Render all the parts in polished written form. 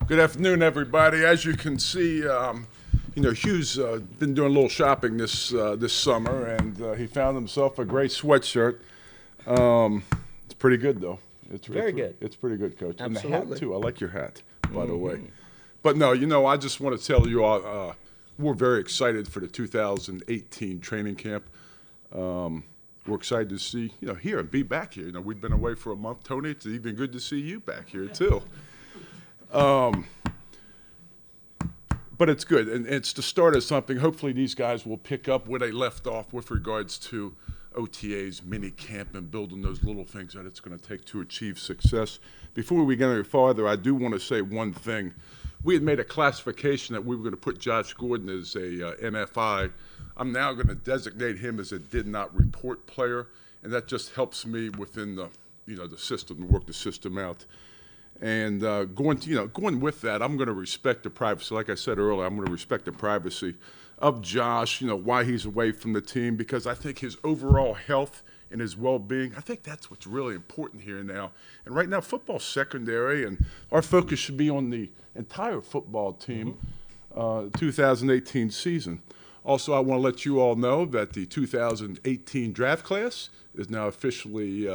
Good afternoon, everybody. As you can see, Hugh's been doing a little shopping this summer, and he found himself a great sweatshirt. It's pretty good, though. It's Very good. It's pretty good, Coach. Absolutely. And the hat, too. I like your hat, by the way. But no, I just want to tell you all, we're very excited for the 2018 training camp. We're excited to see, here and be back here. We've been away for a month, Tony. It's even good to see you back here, too. But it's good, and it's the start of something. Hopefully these guys will pick up where they left off with regards to OTAs, mini camp, and building those little things that it's going to take to achieve success. Before we get any farther, I do want to say one thing. We had made a classification that we were going to put Josh Gordon as a NFI. I'm now going to designate him as a did not report player, and that just helps me within the system to work the system out. And going with that, I'm going to respect the privacy. Like I said earlier, I'm going to respect the privacy of Josh, why he's away from the team, because I think his overall health and his well-being, I think that's what's really important here now. And right now, football's secondary, and our focus should be on the entire football team, 2018 season. Also, I want to let you all know that the 2018 draft class is now officially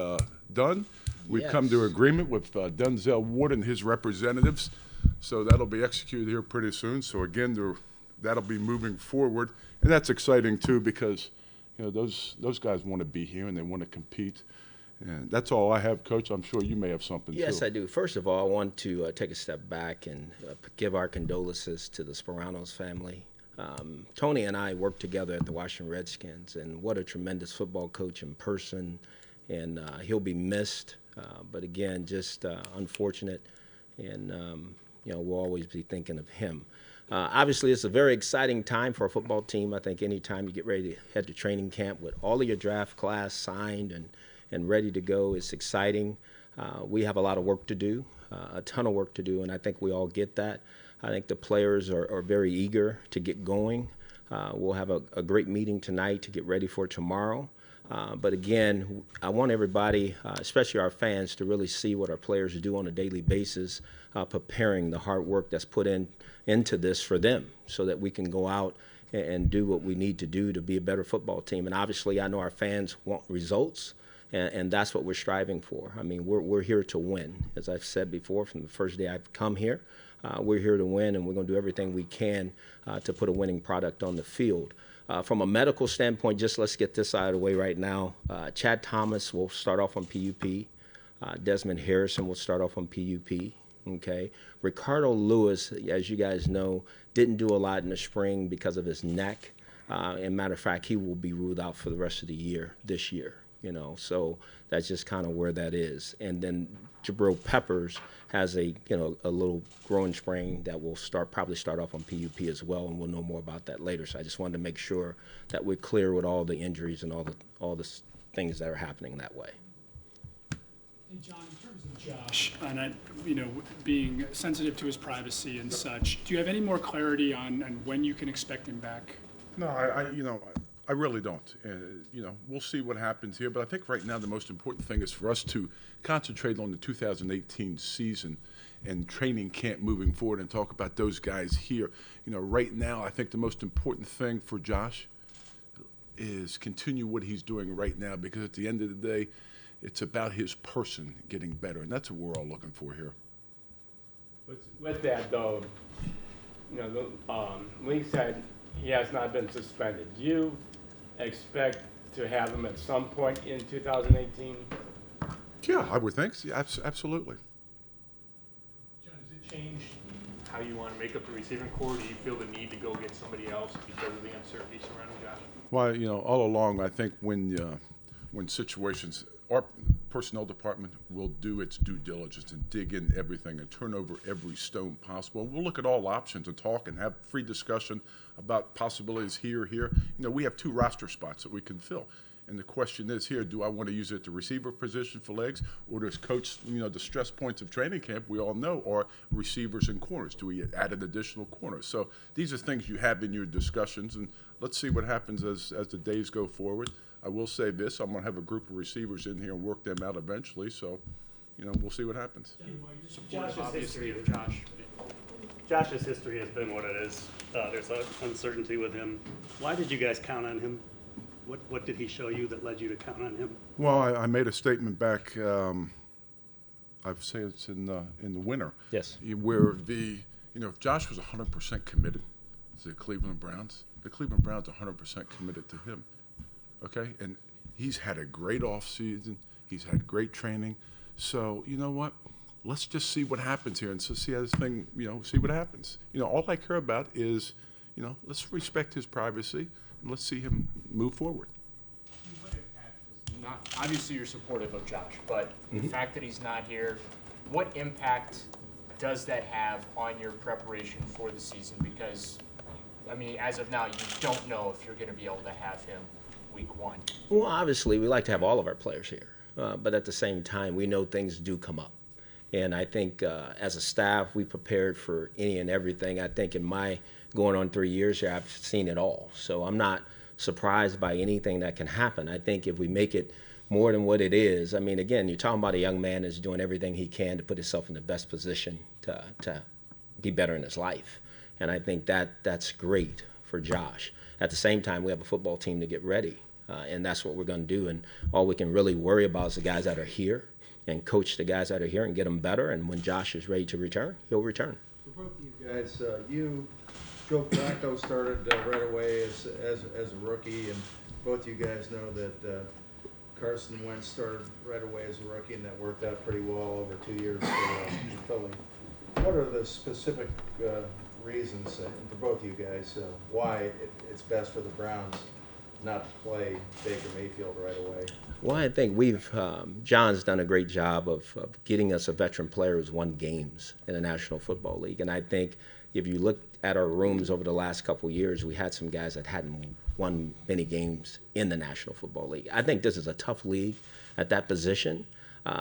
done. We've come to agreement with Denzel Ward and his representatives, so that'll be executed here pretty soon. So again, that'll be moving forward, and that's exciting too because those guys want to be here and they want to compete. And that's all I have, Coach. I'm sure you may have something too. Yes, I do. First of all, I want to take a step back and give our condolences to the Speranos family. Tony and I worked together at the Washington Redskins, and what a tremendous football coach in person, and he'll be missed. But again, just unfortunate, and we'll always be thinking of him. Obviously, it's a very exciting time for a football team. I think any time you get ready to head to training camp with all of your draft class signed and ready to go, it's exciting. We have a lot of work to do, a ton of work to do, and I think we all get that. I think the players are very eager to get going. We'll have a great meeting tonight to get ready for tomorrow. But again, I want everybody, especially our fans, to really see what our players do on a daily basis, preparing the hard work that's put into this for them so that we can go out and do what we need to do to be a better football team. And obviously, I know our fans want results, and that's what we're striving for. I mean, we're here to win. As I've said before, from the first day I've come here, we're here to win, and we're going to do everything we can to put a winning product on the field. From a medical standpoint, just let's get this out of the way right now. Chad Thomas will start off on PUP. Desmond Harrison will start off on PUP. Okay. Ricardo Lewis, as you guys know, didn't do a lot in the spring because of his neck. And matter of fact, he will be ruled out for the rest of the year, this year. So that's just kind of where that is. And then Jabril Peppers has a little growing sprain that will probably start off on PUP as well, and we'll know more about that later. So I just wanted to make sure that we're clear with all the injuries and all the things that are happening that way. Hey, John, in terms of Josh, and being sensitive to his privacy and such, do you have any more clarity on when you can expect him back? No, I really don't. We'll see what happens here, but I think right now the most important thing is for us to concentrate on the 2018 season and training camp moving forward and talk about those guys here. Right now I think the most important thing for Josh is continue what he's doing right now, because at the end of the day, it's about his person getting better, and that's what we're all looking for here. With that, though, the league said he has not been suspended. Do you expect to have him at some point in 2018? Yeah, I would think so. Yeah, absolutely. John, does it change how you want to make up the receiving corps? Do you feel the need to go get somebody else because of the uncertainty surrounding Josh? Well, all along, I think when situations, our personnel department will do its due diligence and dig in everything and turn over every stone possible. We'll look at all options and talk and have free discussion about possibilities here. We have 2 roster spots that we can fill. And the question is here, do I want to use it at the receiver position for legs, or does coach, the stress points of training camp, we all know, are receivers and corners. Do we add an additional corner? So these are things you have in your discussions, and let's see what happens as the days go forward. I will say this, I'm going to have a group of receivers in here and work them out eventually, so, we'll see what happens. Supportive, obviously, of Josh Josh's history has been what it is. There's uncertainty with him. Why did you guys count on him? What did he show you that led you to count on him? Well, I made a statement back. I've said it's in the winter. Yes. Where if Josh was 100% committed to the Cleveland Browns are 100% committed to him. Okay, and he's had a great off season. He's had great training. So you know what? Let's just see what happens here and so see how this thing, see what happens. All I care about is, let's respect his privacy and let's see him move forward. What impact does not, obviously you're supportive of Josh, but the fact that he's not here, what impact does that have on your preparation for the season? Because, I mean, as of now, you don't know if you're going to be able to have him week 1. Well, obviously, we like to have all of our players here, but at the same time, we know things do come up. And I think as a staff, we prepared for any and everything. I think in my going on 3 years here, I've seen it all. So I'm not surprised by anything that can happen. I think if we make it more than what it is, I mean, again, you're talking about a young man that's doing everything he can to put himself in the best position to be better in his life. And I think that's great for Josh. At the same time, we have a football team to get ready, and that's what we're going to do. And all we can really worry about is the guys that are here and coach the guys that are here and get them better. And when Josh is ready to return, he'll return. For both of you guys, Joe Flacco started right away as a rookie, and both you guys know that Carson Wentz started right away as a rookie, and that worked out pretty well over 2 years in Philly. What are the specific reasons for both you guys why it's best for the Browns not to play Baker Mayfield right away? Well, I think John's done a great job of getting us a veteran player who's won games in the National Football League. And I think if you look at our rooms over the last couple of years, we had some guys that hadn't won many games in the National Football League. I think this is a tough league at that position.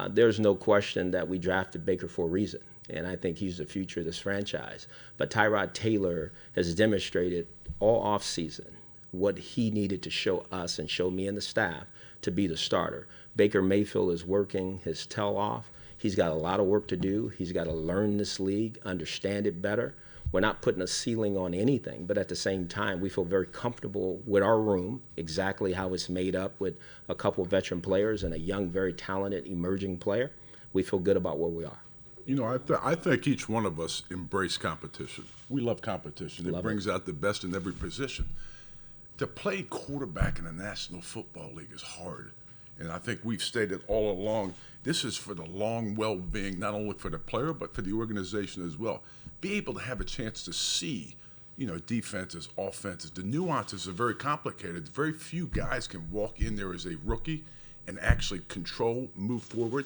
There's no question that we drafted Baker for a reason, and I think he's the future of this franchise. But Tyrod Taylor has demonstrated all offseason what he needed to show us and show me and the staff to be the starter. Baker Mayfield is working his tail off. He's got a lot of work to do. He's got to learn this league, understand it better. We're not putting a ceiling on anything, but at the same time, we feel very comfortable with our room, exactly how it's made up with a couple of veteran players and a young, very talented, emerging player. We feel good about where we are. I think each one of us embrace competition. We love competition. It brings out the best in every position. To play quarterback in the National Football League is hard. And I think we've stated all along, this is for the long well-being, not only for the player, but for the organization as well. Be able to have a chance to see, defenses, offenses. The nuances are very complicated. Very few guys can walk in there as a rookie and actually control, move forward,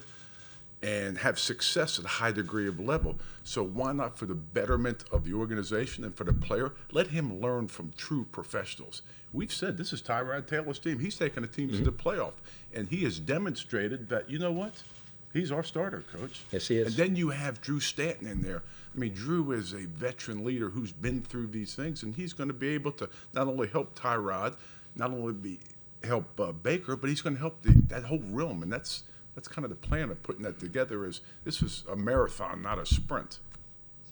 and have success at a high degree of level. So why not, for the betterment of the organization and for the player, let him learn from true professionals. We've said this is Tyrod Taylor's team. He's taken the team to the playoff, and he has demonstrated that, you know what? He's our starter, Coach. Yes, he is. And then you have Drew Stanton in there. I mean, Drew is a veteran leader who's been through these things, and he's going to be able to not only help Tyrod, not only help Baker, but he's going to help that whole realm, and that's kind of the plan of putting that together. Is this is a marathon, not a sprint.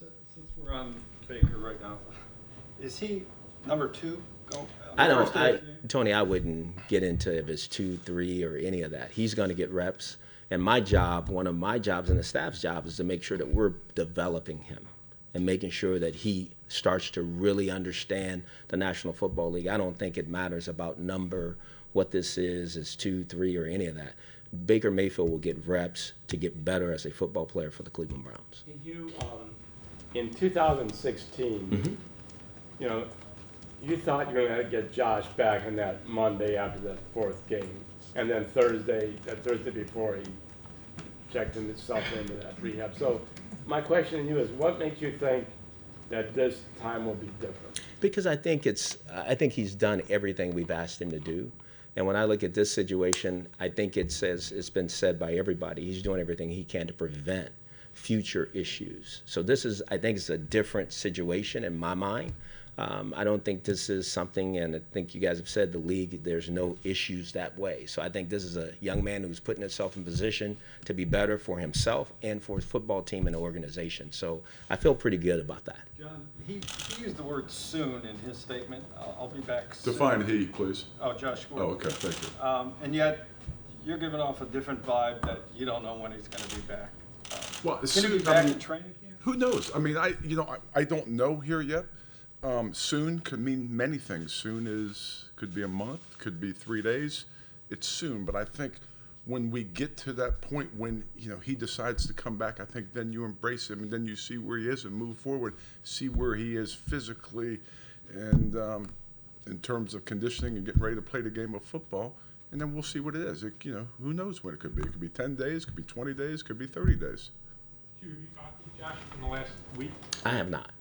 Since we're on Baker right now, is he number 2? Tony, I wouldn't get into if it's 2, 3, or any of that. He's going to get reps. And my job, one of my jobs and the staff's job, is to make sure that we're developing him and making sure that he starts to really understand the National Football League. I don't think it matters about number, what this is 2, 3, or any of that. Baker Mayfield will get reps to get better as a football player for the Cleveland Browns. In 2016, you thought you were going to get Josh back on that Monday after that 4th game. And then Thursday before, he checked himself into that rehab. So my question to you is, what makes you think that this time will be different? Because I think he's done everything we've asked him to do. And when I look at this situation, I think it's been said by everybody, he's doing everything he can to prevent future issues. So I think it's a different situation in my mind. I don't think this is something, and I think you guys have said the league, there's no issues that way. So I think this is a young man who's putting himself in position to be better for himself and for his football team and the organization. So I feel pretty good about that. John, he used the word soon in his statement. I'll be back soon. Define he, please. Oh, Josh Gordon. Oh, okay, thank you. And yet, you're giving off a different vibe that you don't know when he's going to be back. Well, Can he soon, be I back mean, in training camp? who knows? I mean, I don't know here yet. Soon could mean many things. Soon could be a month, could be 3 days. It's soon, but I think when we get to that point when he decides to come back, I think then you embrace him and then you see where he is and move forward, see where he is physically and in terms of conditioning and getting ready to play the game of football, and then we'll see what it is. Who knows what it could be? It could be 10 days, it could be 20 days, it could be 30 days. Hugh, have you talked to Josh in the last week? I have not.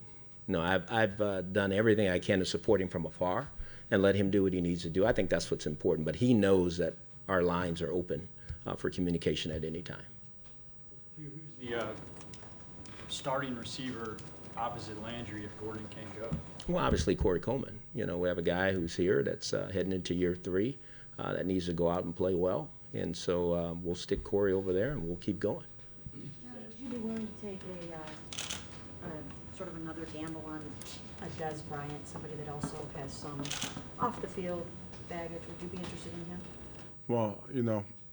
No, I've done everything I can to support him from afar and let him do what he needs to do. I think that's what's important. But he knows that our lines are open for communication at any time. Who's the starting receiver opposite Landry if Gordon can't go? Well, obviously Corey Coleman. We have a guy who's here that's heading into year 3 that needs to go out and play well. And so we'll stick Corey over there and we'll keep going. Now, would you be willing to take a sort of another gamble on a Des Bryant, somebody that also has some off-the-field baggage? Would you be interested in him? Well,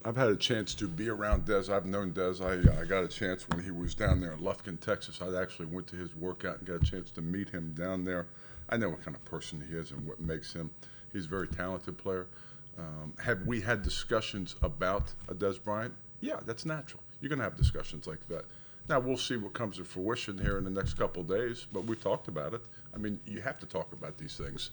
I've had a chance to be around Des. I've known Des. I got a chance when he was down there in Lufkin, Texas. I actually went to his workout and got a chance to meet him down there. I know what kind of person he is and what makes him. He's a very talented player. Have we had discussions about a Des Bryant? Yeah, that's natural. You're going to have discussions like that. Now, we'll see what comes to fruition here in the next couple of days, but we've talked about it. I mean, you have to talk about these things.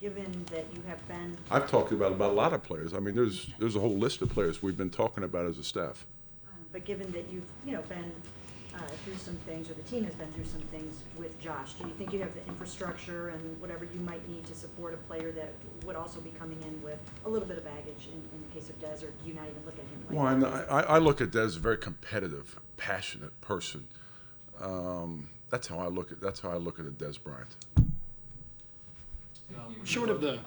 Given that you have been, I've talked about a lot of players. I mean, there's a whole list of players we've been talking about as a staff. but given that you've, been through some things, or the team has been through some things with Josh, do you think you have the infrastructure and whatever you might need to support a player that would also be coming in with a little bit of baggage in the case of Des, or do you not even look at him like that? Well, I look at Des as a very competitive, passionate person. That's how I look at a Des Bryant. Short of the,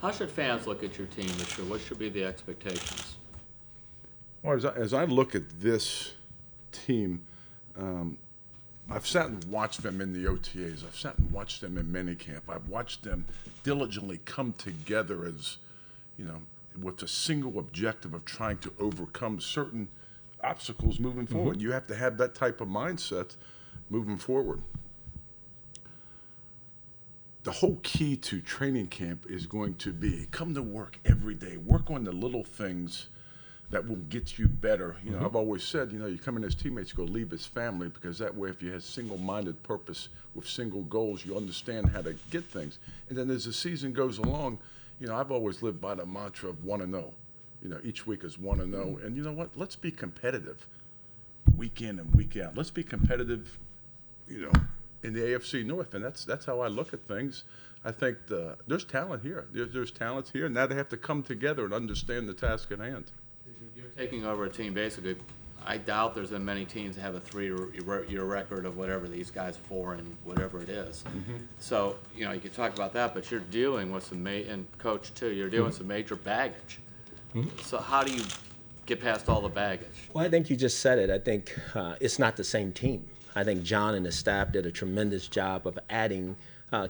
How should fans look at your team this year? What should be the expectations? Well, as I look at this team, I've sat and watched them in the OTAs. I've sat and watched them in minicamp. I've watched them diligently come together as, with a single objective of trying to overcome certain obstacles moving forward. You have to have that type of mindset moving forward. The whole key to training camp is going to be come to work every day, work on the little things that will get you better. I've always said, you come in as teammates, go leave as family, because that way if you have single-minded purpose with single goals, you understand how to get things. And then as the season goes along, I've always lived by the mantra of 1-0. Each week is 1-0. And you know what? Let's be competitive week in and week out. Let's be competitive, in the AFC North, and that's how I look at things. I think there's talent here. There's talent here, and now they have to come together and understand the task at hand. You're taking over a team, basically. I doubt there's been many teams that have a 3-year record of whatever these guys 4 and whatever it is. So, you could talk about that, but you're dealing with some, and Coach too, you're dealing with some major baggage. So how do you get past all the baggage? Well, I think you just said it. I think it's not the same team. I think John and the staff did a tremendous job of adding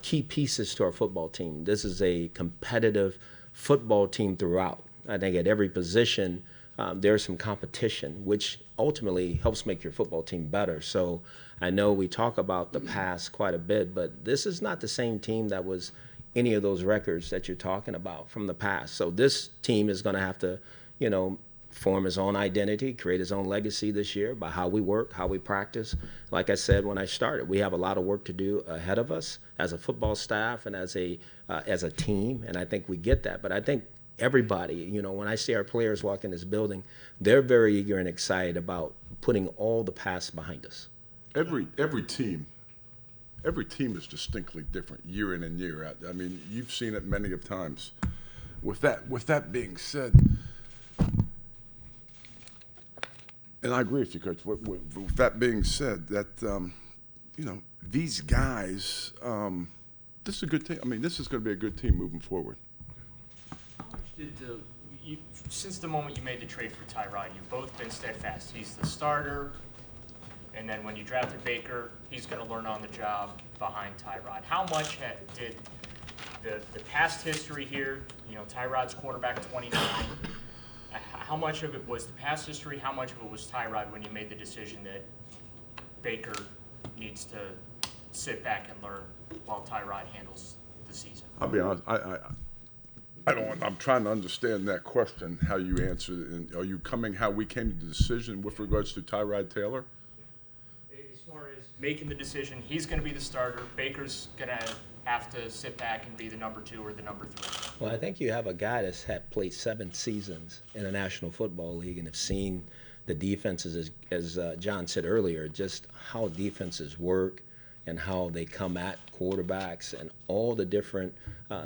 key pieces to our football team. This is a competitive football team throughout. I think at every position there's some competition, which ultimately helps make your football team better. So I know we talk about the past quite a bit, but this is not the same team that was any of those records that you're talking about from the past. So this team is going to have to, form his own identity, create his own legacy this year by how we work, how we practice. Like I said when I started, we have a lot of work to do ahead of us as a football staff and as a team, and I think we get that. But I think everybody, when I see our players walk in this building, they're very eager and excited about putting all the past behind us. Every team is distinctly different year in and year out. I mean, you've seen it many of times. With that being said, and I agree with you, Coach. With that being said, that you know, these guys, this is a good team. I mean, this is going to be a good team moving forward. Since the moment you made the trade for Tyrod, you've both been steadfast. He's the starter, and then when you drafted Baker, he's going to learn on the job behind Tyrod. How much did the past history here, you know, Tyrod's quarterback 29, how much of it was the past history, how much of it was Tyrod when you made the decision that Baker needs to sit back and learn while Tyrod handles the season? I'll be honest, I'm trying to understand that question, how you answered it. And are you coming how we came to the decision with regards to Tyrod Taylor? As far as making the decision, he's going to be the starter. Baker's going to have to sit back and be the number 2 or the number 3. Well, I think you have a guy that's had played 7 seasons in the National Football League and have seen the defenses, as John said earlier, just how defenses work and how they come at quarterbacks and all the different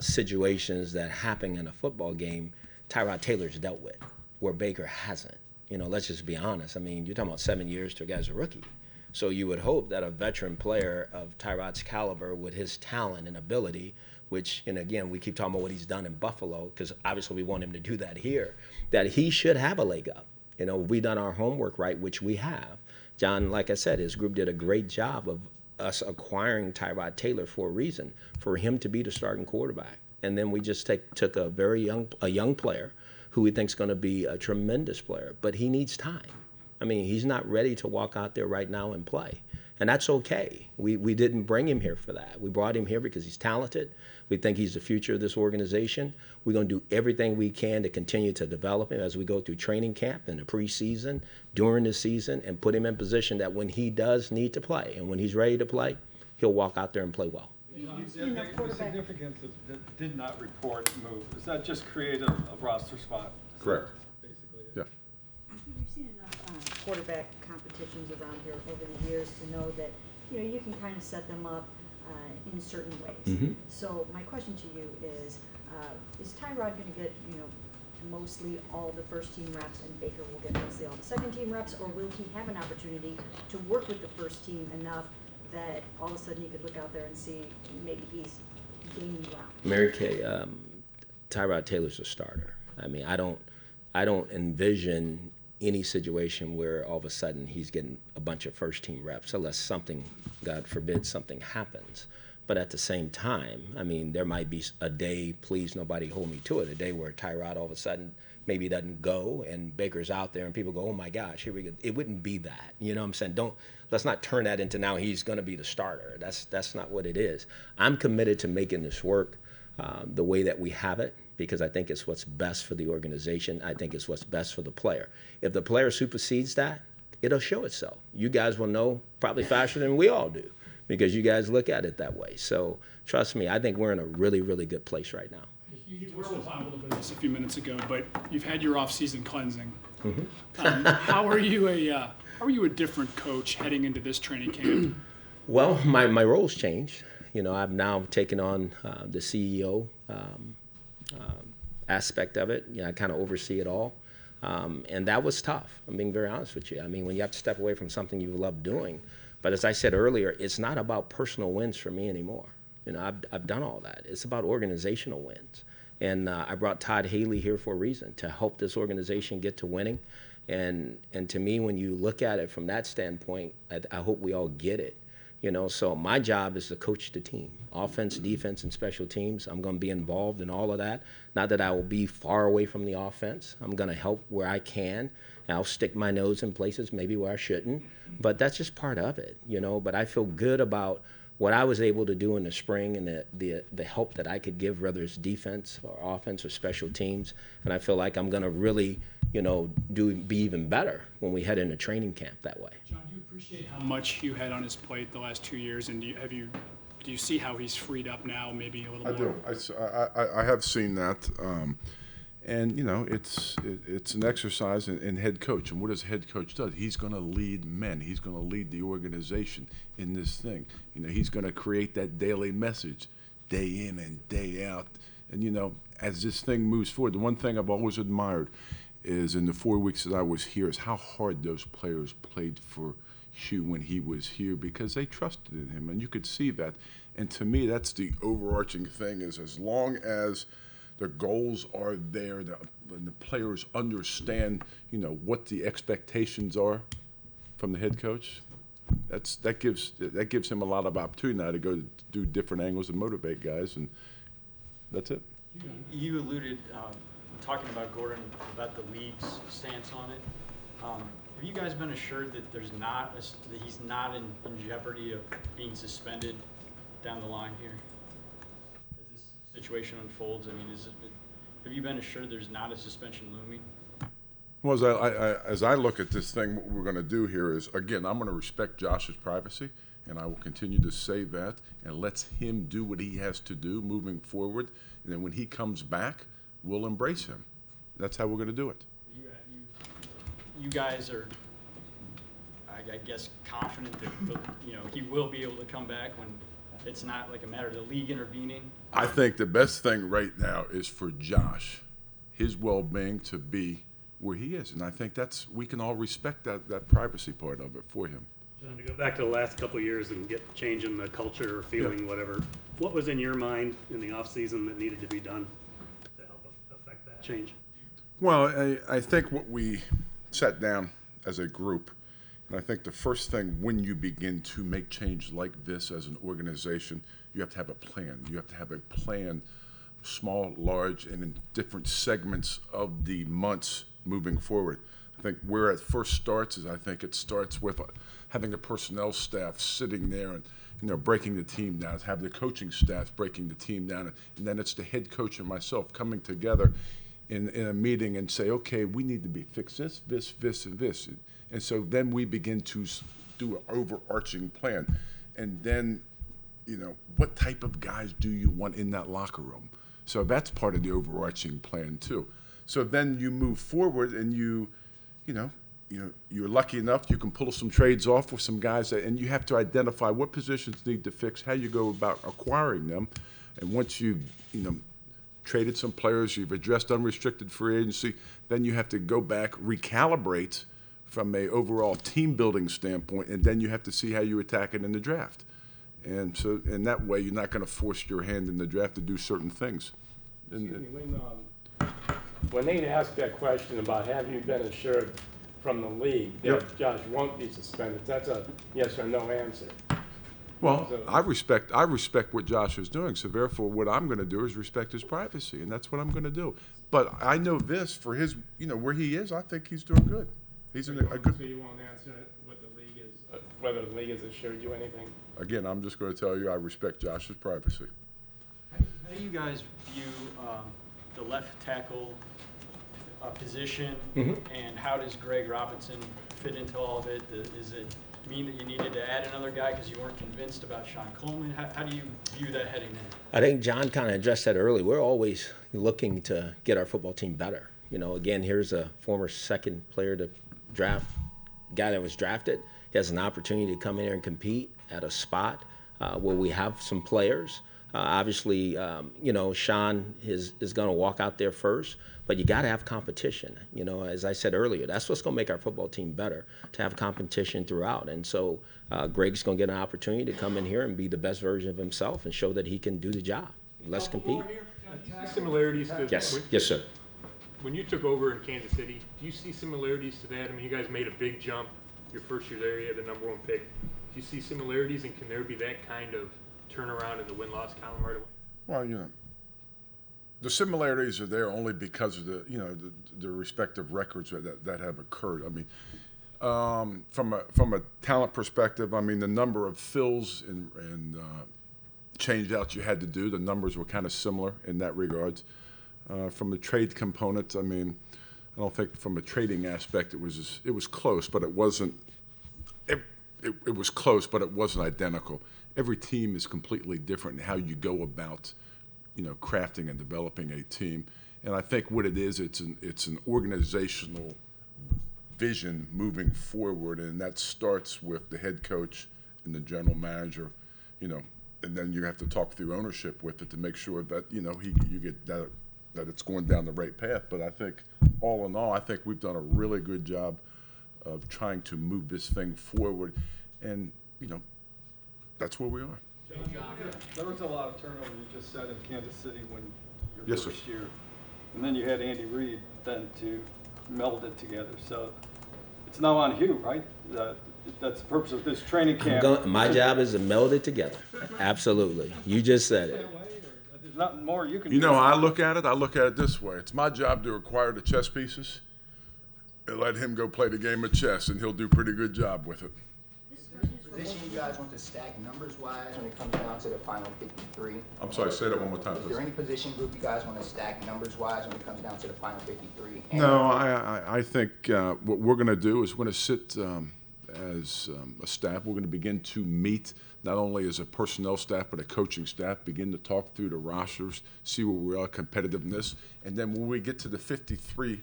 situations that happen in a football game. Tyrod Taylor's dealt with, where Baker hasn't. You know, let's just be honest. I mean, you're talking about 7 years to a guy's a rookie. So you would hope that a veteran player of Tyrod's caliber with his talent and ability, which, and again, we keep talking about what he's done in Buffalo, because obviously we want him to do that here, that he should have a leg up. You know, if we done our homework right, which we have. John, like I said, his group did a great job of us acquiring Tyrod Taylor for a reason, for him to be the starting quarterback. And then we just took a very young player who we think is going to be a tremendous player, but he needs time. I mean, he's not ready to walk out there right now and play. And that's okay. We didn't bring him here for that. We brought him here because he's talented. We think he's the future of this organization. We're going to do everything we can to continue to develop him as we go through training camp and the preseason, during the season, and put him in position that when he does need to play and when he's ready to play, he'll walk out there and play well. The significance that did not report move, does that just create a roster spot? Correct. Basically. Yeah. You've seen enough quarterback competitions around here over the years to know that, you know, you can kind of set them up in certain ways. Mm-hmm. So my question to you is Tyrod going to get, you know, mostly all the first team reps and Baker will get mostly all the second team reps, or will he have an opportunity to work with the first team enough that all of a sudden you could look out there and see maybe he's gaining ground? Mary Kay, Tyrod Taylor's a starter. I mean, I don't envision any situation where all of a sudden he's getting a bunch of first team reps, unless something, God forbid, something happens. But at the same time, I mean, there might be a day, please nobody hold me to it, a day where Tyrod all of a sudden maybe doesn't go and Baker's out there and people go, oh my gosh, here we go. It wouldn't be that. You know what I'm saying? Let's not turn that into now he's going to be the starter. That's not what it is. I'm committed to making this work the way that we have it, because I think it's what's best for the organization. I think it's what's best for the player. If the player supersedes that, it'll show itself. You guys will know probably faster than we all do, because you guys look at it that way. So trust me, I think we're in a really, really good place right now. You were on a little bit of this a few minutes ago, but you've had your off-season cleansing. Mm-hmm. How are you a different coach heading into this training camp? Well, my role's changed. You know, I've now taken on the CEO aspect of it. You know, I kind of oversee it all. And that was tough. I'm being very honest with you. I mean, when you have to step away from something you love doing. But as I said earlier, it's not about personal wins for me anymore. You know, I've done all that. It's about organizational wins. And I brought Todd Haley here for a reason, to help this organization get to winning. And to me, when you look at it from that standpoint, I hope we all get it. You know, so my job is to coach the team, offense, defense, and special teams. I'm going to be involved in all of that. Not that I will be far away from the offense. I'm going to help where I can. And I'll stick my nose in places maybe where I shouldn't. But that's just part of it, you know. But I feel good about what I was able to do in the spring and the help that I could give, whether it's defense or offense or special teams. And I feel like I'm going to really, you know, be even better when we head into training camp that way. John, do you appreciate how much you had on his plate the last 2 years, and do you see how he's freed up now, maybe a little more? I do. I have seen that. And, you know, it's an exercise in head coach. And what does head coach do? He's going to lead men. He's going to lead the organization in this thing. You know, he's going to create that daily message day in and day out. And, you know, as this thing moves forward, the one thing I've always admired is in the 4 weeks that I was here is how hard those players played for Hugh when he was here because they trusted in him, and you could see that. And to me, that's the overarching thing: is as long as the goals are there, and the players understand, what the expectations are from the head coach. That gives him a lot of opportunity now to go do different angles and motivate guys, and that's it. You alluded, talking about Gordon, about the league's stance on it. Have you guys been assured that that he's not in jeopardy of being suspended down the line here? As this situation unfolds, I mean, have you been assured there's not a suspension looming? Well, as I look at this thing, what we're going to do here is, again, I'm going to respect Josh's privacy, and I will continue to say that, and let him do what he has to do moving forward. And then when he comes back, we'll embrace him. That's how we're going to do it. You guys are, I guess, confident that he will be able to come back when it's not like a matter of the league intervening? I think the best thing right now is for Josh, his well-being, to be where he is, and I think we can all respect that privacy part of it for him. John, to go back to the last couple of years and get change in the culture or feeling, whatever, what was in your mind in the off-season that needed to be done to help affect that change? Well, I think what we sat down as a group, and I think the first thing when you begin to make change like this as an organization, you have to have a plan. You have to have a plan, small, large, and in different segments of the months moving forward. I think where it first starts is, I think it starts with having a personnel staff sitting there and breaking the team down, have the coaching staff breaking the team down, and then it's the head coach and myself coming together in a meeting and say, okay, we need to fix this, and this. And so then we begin to do an overarching plan. And then, what type of guys do you want in that locker room? So that's part of the overarching plan too. So then you move forward, and you're lucky enough you can pull some trades off with some guys, and you have to identify what positions need to fix, how you go about acquiring them, and once you've traded some players, you've addressed unrestricted free agency, then you have to go back, recalibrate from a overall team building standpoint, and then you have to see how you attack it in the draft. And so in that way, you're not going to force your hand in the draft to do certain things. When they asked that question about have you been assured from the league that Josh won't be suspended, that's a yes or no answer. Well, I respect what Josh is doing, so therefore what I'm going to do is respect his privacy, and that's what I'm going to do. But I know this, for his, where he is, I think he's doing good. He's in a good. So you won't answer what the league is, whether the league has assured you anything? Again, I'm just going to tell you I respect Josh's privacy. How do you guys view the left tackle position, and how does Greg Robinson fit into all of it? Is it mean that you needed to add another guy because you weren't convinced about Sean Coleman? How do you view that heading in? I think John kind of addressed that earlier. We're always looking to get our football team better. Again, here's a former second player to draft, guy that was drafted. He has an opportunity to come in here and compete at a spot where we have some players. Obviously, Sean is going to walk out there first, but you got to have competition. As I said earlier, that's what's going to make our football team better, to have competition throughout. And so Greg's going to get an opportunity to come in here and be the best version of himself and show that he can do the job. Let's compete. Do you see similarities to Yes, sir. When you took over in Kansas City? Do you see similarities to that? I mean, you guys made a big jump your first year there. You had the #1 pick. Do you see similarities, and can there be that kind of turnaround in the win-loss column right away? Well, the similarities are there only because of the respective records that have occurred. I mean, from a talent perspective, I mean, the number of fills and change outs you had to do, the numbers were kind of similar in that regards. From a trade component, I mean, I don't think from a trading aspect it was close, but it wasn't. It was close, but it wasn't identical. Every team is completely different in how you go about, crafting and developing a team. And I think what it is, it's an organizational vision moving forward, and that starts with the head coach and the general manager, and then you have to talk through ownership with it to make sure that you get that it's going down the right path. But I think all in all, I think we've done a really good job of trying to move this thing forward. And, that's where we are. There was a lot of turnover, you just said, in Kansas City when your Yes, sir. first year. And then you had Andy Reid then to meld it together. So it's now on Hugh, right? That's the purpose of this training camp. My job is to meld it together. Absolutely. You just said it. There's nothing more you can do. You know how I look at it? I look at it this way. It's my job to acquire the chess pieces and let him go play the game of chess, and he'll do a pretty good job with it. Position you guys want to stack numbers-wise when it comes down to the final 53? I'm sorry, say that one more time, Is please. there any position group you guys want to stack numbers-wise when it comes down to the final 53? And No, I think what we're going to do is we're going to sit as a staff. We're going to begin to meet not only as a personnel staff but a coaching staff, begin to talk through the rosters, see where we are, competitiveness, and then when we get to the 53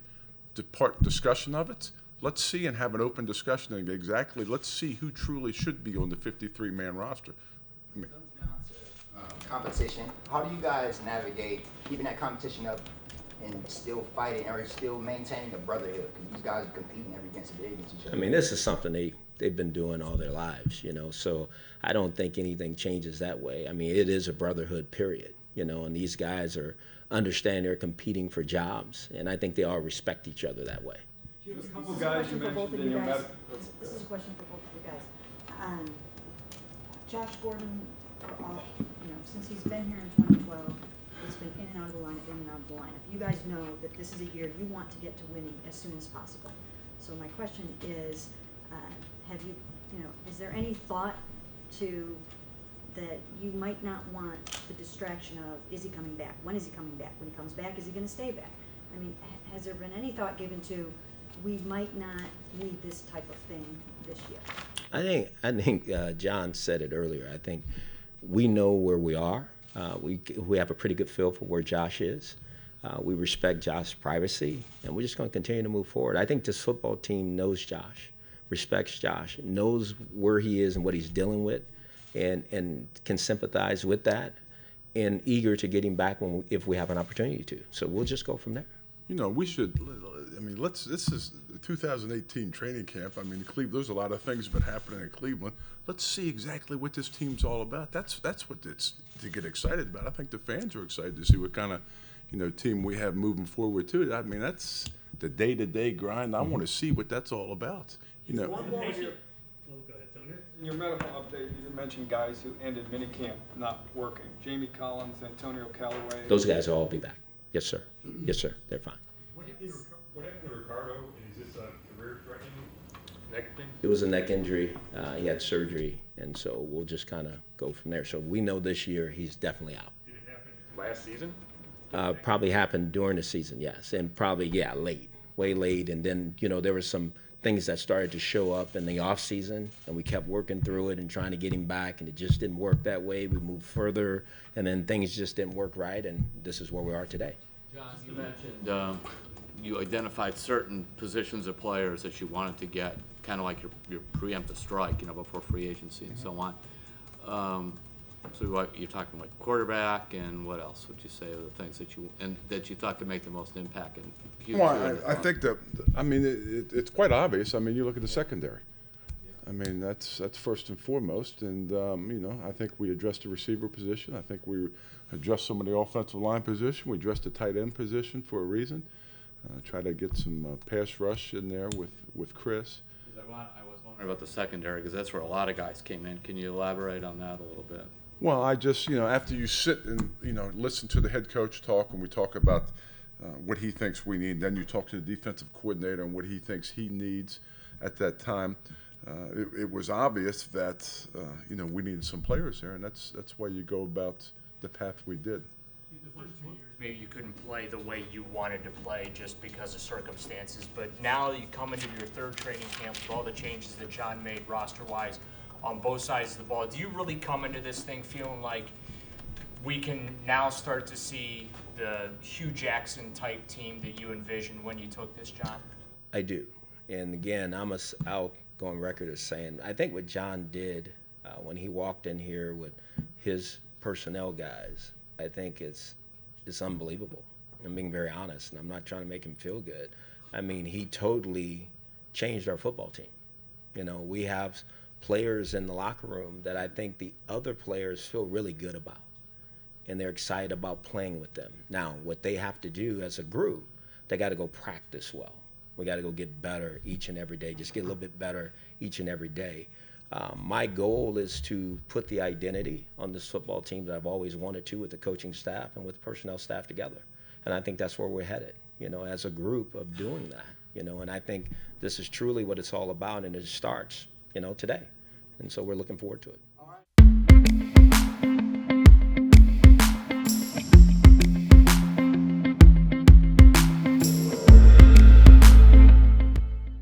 part discussion of it, let's see and have an open discussion and exactly let's see who truly should be on the 53-man roster. when it comes down to competition, how do you guys navigate keeping that competition up and still fighting or still maintaining a brotherhood? Because these guys are competing every day against each other. I mean, this is something they've been doing all their lives, so I don't think anything changes that way. I mean, it is a brotherhood, period, and these guys understand they're competing for jobs, and I think they all respect each other that way. A This couple is a guys you question for both mentioned of in you your guys. medical. This is a question for both of you guys. Josh Gordon, for all, since he's been here in 2012, he's been in and out of the lineup, in and out of the lineup. You guys know that this is a year you want to get to winning as soon as possible. So my question is, is there any thought to that you might not want the distraction of, is he coming back? When is he coming back? When he comes back, is he going to stay back? I mean, has there been any thought given to, we might not need this type of thing this year? I think John said it earlier. I think we know where we are. We have a pretty good feel for where Josh is. We respect Josh's privacy, and we're just going to continue to move forward. I think this football team knows Josh, respects Josh, knows where he is and what he's dealing with, and can sympathize with that, and eager to get him back if we have an opportunity to. So we'll just go from there. We should, this is the 2018 training camp. I mean, Cleveland, there's a lot of things been happening in Cleveland. Let's see exactly what this team's all about. That's what it's to get excited about. I think the fans are excited to see what kind of, team we have moving forward too. I mean, that's the day-to-day grind. I want to see what that's all about. One more here. Go ahead, Tony. In your medical update, you mentioned guys who ended minicamp not working. Jamie Collins, Antonio Callaway. Those guys will all be back. Yes, sir. Yes, sir. They're fine. What happened to Ricardo? Is this a career-threatening neck thing? It was a neck injury. He had surgery, and so we'll just kind of go from there. So we know this year he's definitely out. Did it happen last season? Probably happened during the season, yes, and probably, late, way late. And then, there were some things that started to show up in the off season, and we kept working through it and trying to get him back, and it just didn't work that way. We moved further, and then things just didn't work right, and this is where we are today. John, you mentioned you identified certain positions of players that you wanted to get, kind of like your preemptive strike, before free agency and so on. So you're talking like quarterback, and what else would you say are the things that you thought could make the most impact in Q2? Well, I think that, it's quite obvious. I mean, you look at the secondary. I mean, that's first and foremost. And, I think we addressed the receiver position. I think we addressed some of the offensive line position. We addressed the tight end position for a reason. Try to get some pass rush in there with Chris. I was wondering about the secondary, because that's where a lot of guys came in. Can you elaborate on that a little bit? Well, I just, after you sit and, listen to the head coach talk, and we talk about what he thinks we need, then you talk to the defensive coordinator and what he thinks he needs at that time. It was obvious that, we needed some players there, and that's why you go about the path we did. The first 2 years, maybe you couldn't play the way you wanted to play just because of circumstances, but now you come into your third training camp with all the changes that John made roster-wise on both sides of the ball. Do you really come into this thing feeling like we can now start to see the Hugh Jackson type team that you envisioned when you took this job? I do. And again, I'll go on record as saying, I think what John did when he walked in here with his personnel guys, I think it's unbelievable. I'm being very honest, and I'm not trying to make him feel good. I mean, he totally changed our football team. You know, we have players in the locker room that I think the other players feel really good about, and they're excited about playing with them. Now, what they have to do as a group, they got to go practice well. We got to go get better each and every day, just get a little bit better each and every day. My goal is to put the identity on this football team that I've always wanted to with the coaching staff and with personnel staff together. And I think that's where we're headed, you know, as a group of doing that, you know, and I think this is truly what it's all about, and it starts, you know, today. And so we're looking forward to it.